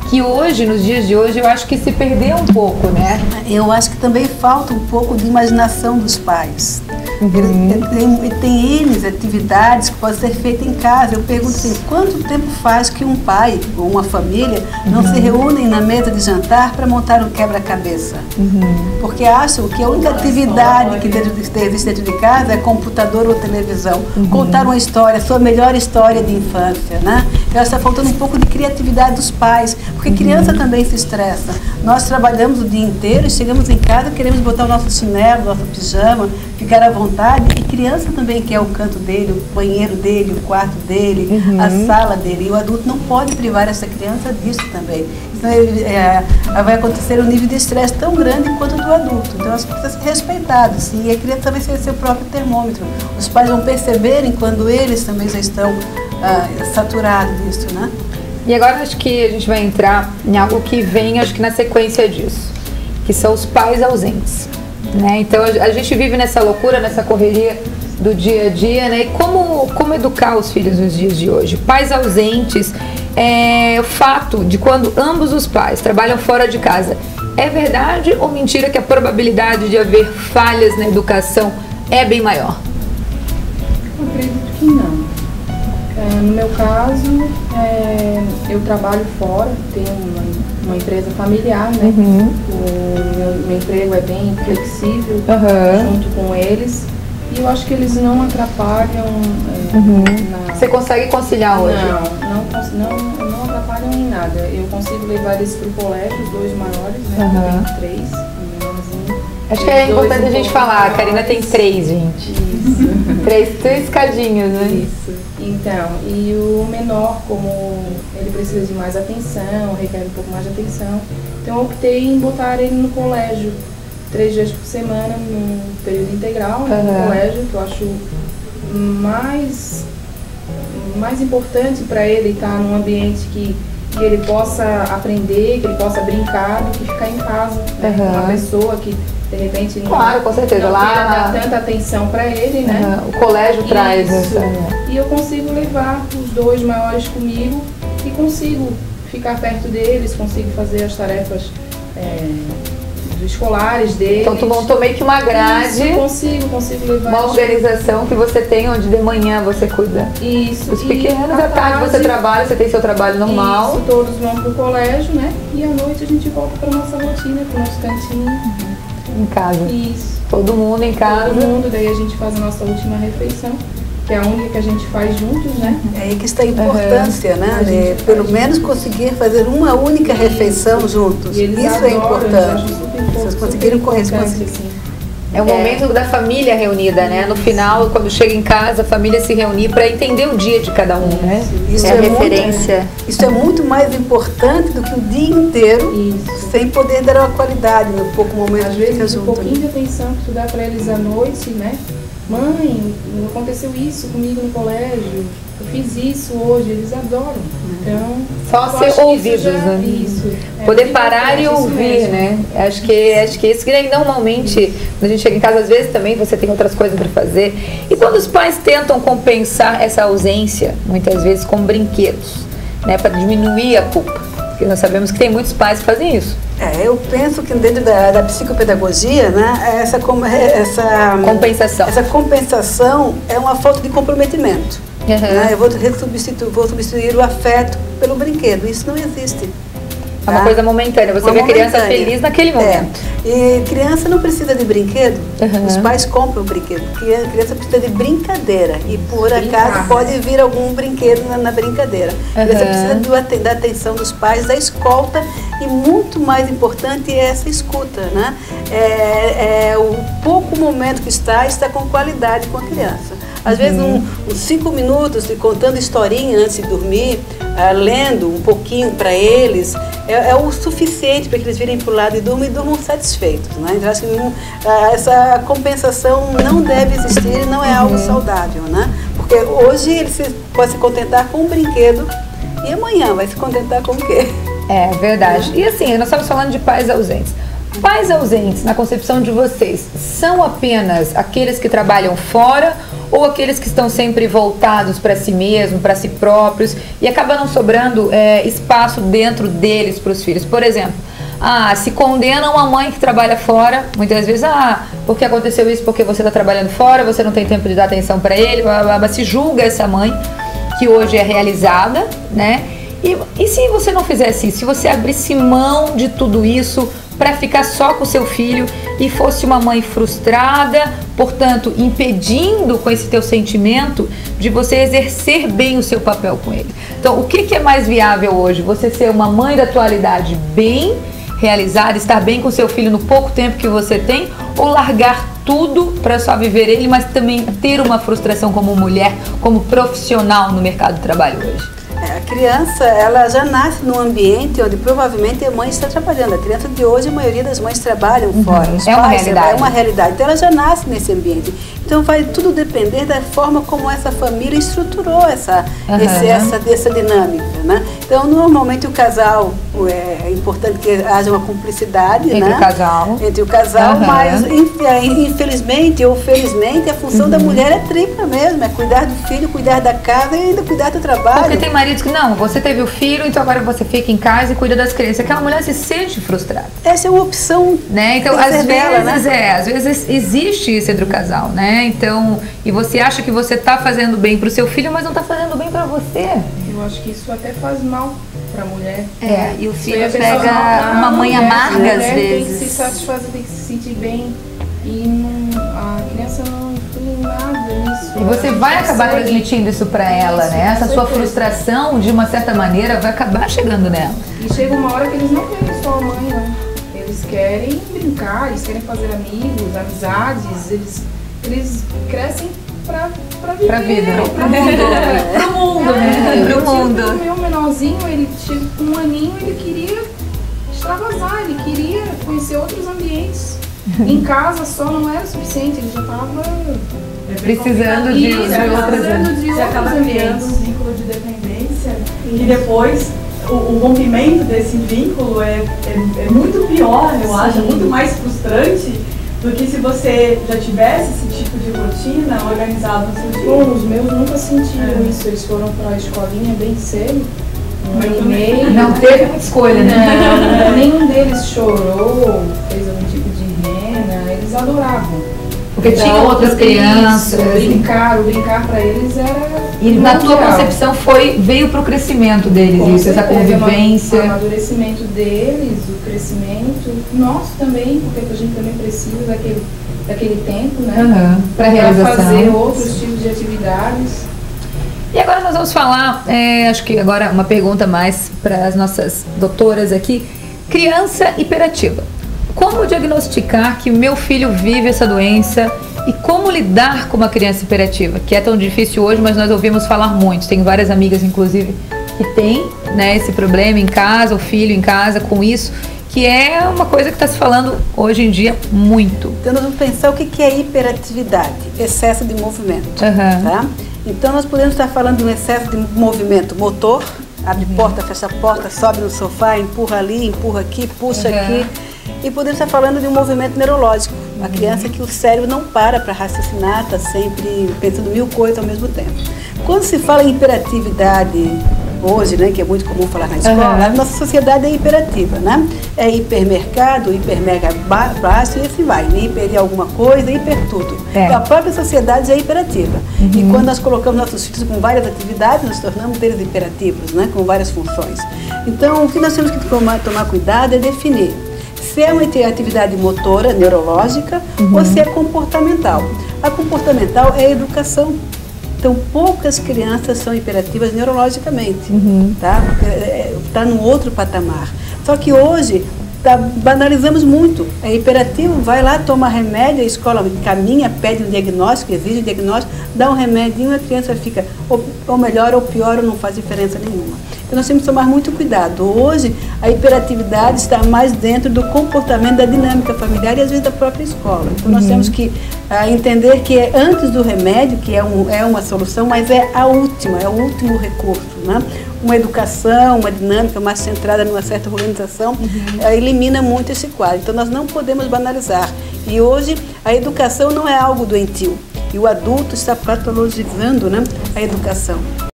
que hoje, nos dias de hoje, eu acho que se perdeu um pouco, né? Eu acho que também falta um pouco de imaginação dos pais. Tem N atividades que podem ser feitas em casa. Eu pergunto assim, quanto tempo faz que um pai ou uma família não se reúnem na mesa de jantar para montar um quebra-cabeça? Porque acham que a única atividade que existe dentro de casa é computador ou televisão. Contar uma história, sua melhor história de infância, né? Eu acho que está faltando um pouco de criatividade dos pais, porque criança também se estressa. Nós trabalhamos o dia inteiro e chegamos em casa, queremos botar o nosso chinelo, nosso pijama, ficar à vontade, e criança também quer o canto dele, o banheiro dele, o quarto dele, a sala dele, e o adulto não pode privar essa criança disso também. Então vai acontecer um nível de estresse tão grande quanto o do adulto. Então acho que precisa ser respeitado, sim, e a criança também ser seu próprio termômetro. Os pais vão perceberem quando eles também já estão saturados disso, né? E agora acho que a gente vai entrar em algo que vem, acho que na sequência disso, que são os pais ausentes, né? Então a gente vive nessa loucura, nessa correria do dia a dia, né? E como educar os filhos nos dias de hoje? Pais ausentes, o fato de quando ambos os pais trabalham fora de casa, é verdade ou mentira que a probabilidade de haver falhas na educação é bem maior? Eu acredito que não. No meu caso, eu trabalho fora, tenho uma empresa familiar, né? O meu emprego é bem flexível, junto com eles. E eu acho que eles não atrapalham. Você consegue conciliar hoje? Não atrapalham em nada. Eu consigo levar eles para o colégio, os dois maiores, né? Eu tenho 3, o menorzinho. Acho que é importante a gente falar, a Karina tem 3, gente. Isso. 3 escadinhas, né? Isso. Então, e o menor, como ele precisa de mais atenção, requer um pouco mais de atenção, então eu optei em botar ele no colégio 3 dias por semana, no período integral, no colégio, que eu acho mais importante para ele estar num ambiente que ele possa aprender, que ele possa brincar, do que ficar em casa, né? Uma pessoa que de repente claro, com certeza. Não lá dá tanta atenção para ele, né? O colégio traz isso. E eu consigo levar os 2 maiores comigo e consigo ficar perto deles, consigo fazer as tarefas escolares deles. Então tu montou meio que uma grade. Isso, consigo levar. Uma organização que você tem, onde de manhã você cuida. Isso. Os pequenos, à tarde você trabalha, você tem seu trabalho normal. Isso, todos vão pro colégio, né? E à noite a gente volta para nossa rotina, pro nosso cantinho. Em casa. Isso. Todo mundo em casa. Todo mundo, daí a gente faz a nossa última refeição, que é a única que a gente faz juntos, né? É aí que está a importância, né? De, pelo menos conseguir fazer uma única refeição juntos. Isso é importante. Vocês conseguiram corresponder. Assim. É o momento da família reunida, né? No final, quando chega em casa, a família se reunir para entender o dia de cada um, né? Isso é a referência. Isso é muito mais importante do que o dia inteiro, sem poder dar uma qualidade no pouco momento. Às vezes, um pouquinho de atenção que tu dá para eles à noite, né? Mãe, aconteceu isso comigo no colégio, eu fiz isso hoje, eles adoram. Então, só ser ouvidos, né? Isso. Poder parar e ouvir, né? Acho que isso que normalmente, quando a gente chega em casa, às vezes também você tem outras coisas para fazer. E quando os pais tentam compensar essa ausência, muitas vezes com brinquedos, né? Para diminuir a culpa. Porque nós sabemos que tem muitos pais que fazem isso. Eu penso que dentro da psicopedagogia, né, essa compensação é uma falta de comprometimento. Né? Eu vou substituir o afeto pelo brinquedo. Isso não existe. É uma coisa momentânea, você vê a criança feliz naquele momento. E criança não precisa de brinquedo, os pais compram o brinquedo, porque a criança precisa de brincadeira, e por acaso pode vir algum brinquedo na brincadeira. A criança precisa da atenção dos pais, da escolta, e muito mais importante é essa escuta, né? O pouco momento que está com qualidade com a criança. Às vezes uns 5 minutos de contando historinha antes de dormir, lendo um pouquinho para eles, é o suficiente para que eles virem para o lado e durmam satisfeitos. Né? Então, acho que essa compensação não deve existir, não é algo saudável. Né? Porque hoje ele pode se contentar com um brinquedo e amanhã vai se contentar com o quê? É verdade. E assim, nós estamos falando de pais ausentes. Pais ausentes, na concepção de vocês, são apenas aqueles que trabalham fora ou aqueles que estão sempre voltados para si mesmos, para si próprios, e acaba não sobrando espaço dentro deles para os filhos? Por exemplo, se condenam a mãe que trabalha fora, muitas vezes, porque aconteceu isso, porque você está trabalhando fora, você não tem tempo de dar atenção para ele, se julga essa mãe, que hoje é realizada, né? E se você não fizesse isso, se você abrisse mão de tudo isso para ficar só com o seu filho e fosse uma mãe frustrada, portanto, impedindo com esse teu sentimento de você exercer bem o seu papel com ele? Então, o que é mais viável hoje? Você ser uma mãe da atualidade bem realizada, estar bem com seu filho no pouco tempo que você tem, ou largar tudo para só viver ele, mas também ter uma frustração como mulher, como profissional no mercado de trabalho hoje? A criança, ela já nasce num ambiente onde provavelmente a mãe está trabalhando. A criança de hoje, a maioria das mães trabalham fora. Os uma pais, realidade. É uma realidade. Então, ela já nasce nesse ambiente. Então, vai tudo depender da forma como essa família estruturou essa dinâmica, né? Então, normalmente o casal, é importante que haja uma cumplicidade, entre o casal, mas infelizmente ou felizmente a função da mulher é tripla mesmo, é cuidar do filho, cuidar da casa e ainda cuidar do trabalho. Porque tem maridos que não, você teve o filho, então agora você fica em casa e cuida das crianças. Aquela mulher se sente frustrada. Essa é uma opção, né? Então, às vezes existe isso entre o casal, né? Então, e você acha que você está fazendo bem para o seu filho, mas não está fazendo bem para você. Eu acho que isso até faz mal para a mulher. E o filho pega uma mãe amarga às vezes. Tem que se satisfazer, tem que se sentir bem. E a criança não influi nada nisso. E você vai acabar transmitindo isso para ela, né? Essa sua frustração, de uma certa maneira, vai acabar chegando nela. E chega uma hora que eles não querem só a mãe, não. Eles querem brincar, eles querem fazer amigos, amizades. Eles crescem pra viver. Pra vida. Pro mundo, né? Pro mundo. O meu menorzinho, ele tinha um aninho, ele queria extravasar, ele queria conhecer outros ambientes. Em casa só não era suficiente, ele já estava precisando de outros. Você acaba criando um vínculo de dependência e depois o rompimento desse vínculo é muito pior, eu acho, é muito mais frustrante do que se você já tivesse esse tipo de rotina organizado no seu dia. Bom, os meus nunca sentiram isso, eles foram para a escolinha bem cedo. Não teve muita escolha, né? Nenhum deles chorou, fez algum tipo de rena, eles adoravam. Porque tinham outras crianças. O brincar para eles era. E na tua concepção veio pro crescimento deles, com isso, certeza, essa convivência. O amadurecimento deles, o crescimento, nosso também, porque a gente também precisa daquele tempo, né? Para realização. Fazer outros tipos de atividades. E agora nós vamos falar, acho que agora uma pergunta mais para as nossas doutoras aqui. Criança hiperativa. Como diagnosticar que o meu filho vive essa doença e como lidar com uma criança hiperativa? Que é tão difícil hoje, mas nós ouvimos falar muito. Tem várias amigas, inclusive, que têm, né, esse problema em casa, o filho em casa com isso, que é uma coisa que está se falando hoje em dia muito. Então nós vamos pensar o que é hiperatividade, excesso de movimento. Tá? Então nós podemos estar falando de um excesso de movimento motor, abre porta, fecha porta, sobe no sofá, empurra ali, empurra aqui, puxa aqui. E podemos estar falando de um movimento neurológico. A criança que o cérebro não para raciocinar, está sempre pensando mil coisas ao mesmo tempo. Quando se fala em hiperatividade hoje, né, que é muito comum falar na escola, a nossa sociedade é hiperativa, né? É hipermercado, hipermega baixo e assim vai. Hiper de alguma coisa, hiper tudo. A própria sociedade é hiperativa. E quando nós colocamos nossos filhos com várias atividades, nós tornamos eles hiperativos, né, com várias funções. Então, o que nós temos que tomar cuidado é definir se é uma atividade motora, neurológica, ou se é comportamental. A comportamental é a educação. Então, poucas crianças são hiperativas neurologicamente, tá? Está num outro patamar. Só que hoje, banalizamos muito. É hiperativo, vai lá, toma remédio, a escola caminha, pede um diagnóstico, exige um diagnóstico, dá um remedinho, a criança fica ou melhor ou pior, ou não faz diferença nenhuma. Então, nós temos que tomar muito cuidado. Hoje, a hiperatividade está mais dentro do comportamento, da dinâmica familiar e, às vezes, da própria escola. Então, nós temos que entender que é antes do remédio, que é uma solução, mas é a última, é o último recurso, né? Uma educação, uma dinâmica mais centrada numa certa organização, elimina elimina muito esse quadro. Então nós não podemos banalizar. E hoje a educação não é algo doentio. E o adulto está patologizando, né, a educação.